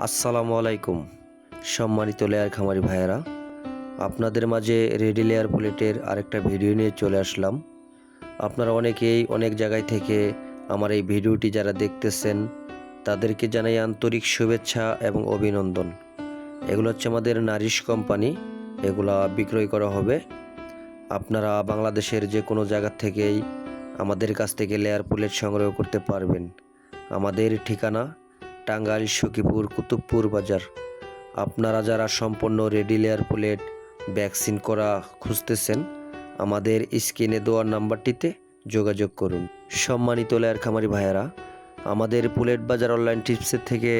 আসসালামু আলাইকুম। সম্মানিত লেয়ার খামারি ভাইয়েরা, আপনাদের মাঝে রেডি লেয়ার পুলেটের আরেকটা ভিডিও নিয়ে চলে আসলাম। আপনারা অনেকেই অনেক জায়গায় থেকে আমার এই ভিডিওটি যারা দেখতেছেন তাদেরকে জানাই আন্তরিক শুভেচ্ছা এবং অভিনন্দন। এগুলো হচ্ছে আমাদের নারিশ কোম্পানি, এগুলা বিক্রয় করা হবে। আপনারা বাংলাদেশের যে কোনো জায়গা থেকেই আমাদের কাছ থেকে লেয়ার পুলেট সংগ্রহ করতে পারবেন। আমাদের ঠিকানা টাঙ্গাইল সখীপুর কুতুবপুর বাজার। আপনারা যারা সম্পূর্ণ রেডি লেয়ার পুলেট ভ্যাকসিন করা খুঁজতেছেন, আমাদের স্ক্রিনে দেওয়ার নাম্বারটিতে যোগাযোগ করুন। সম্মানিত লেয়ার খামারি ভাইয়েরা, আমাদের পুলেট বাজার অনলাইন টিপসের থেকে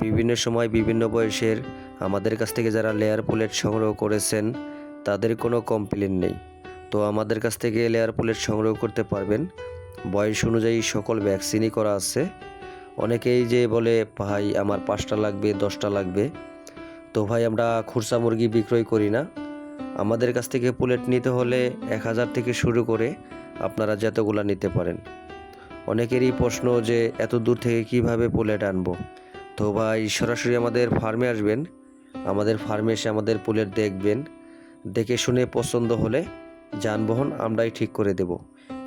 বিভিন্ন সময় বিভিন্ন বয়সের আমাদের কাছ থেকে যারা লেয়ার পুলেট সংগ্রহ করেছেন তাদের কোনো কমপ্লেন নেই। তো আমাদের কাছ থেকে লেয়ার পুলেট সংগ্রহ করতে পারবেন। বয়স অনুযায়ী সকল ভ্যাকসিনই করা আছে। অনেকেই যে বলে ভাই আমার 5টা লাগবে 10টা লাগবে, তো ভাই আমরা খুরসা মুরগি বিক্রয় করি না। আমাদের কাছ থেকে পুলেট নিতে হলে 1000 থেকে শুরু করে আপনারা যতগুলা নিতে পারেন। অনেকেরই প্রশ্ন যে এত দূর থেকে কিভাবে পুলেট আনবো। তো ভাই সরাসরি আমাদের ফার্মে আসবেন, আমাদের ফার্মে এসে আমাদের পুলেট দেখবেন, দেখে শুনে পছন্দ হলে যানবাহন আমরাই ঠিক করে দেব।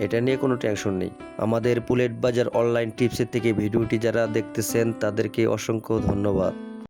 এটা নিয়ে কোনো টেনশন নেই। আমাদের পুলেট বাজার অনলাইন টিপসের থেকে ভিডিওটি যারা দেখতেছেন তাদেরকে অসংখ্য ধন্যবাদ।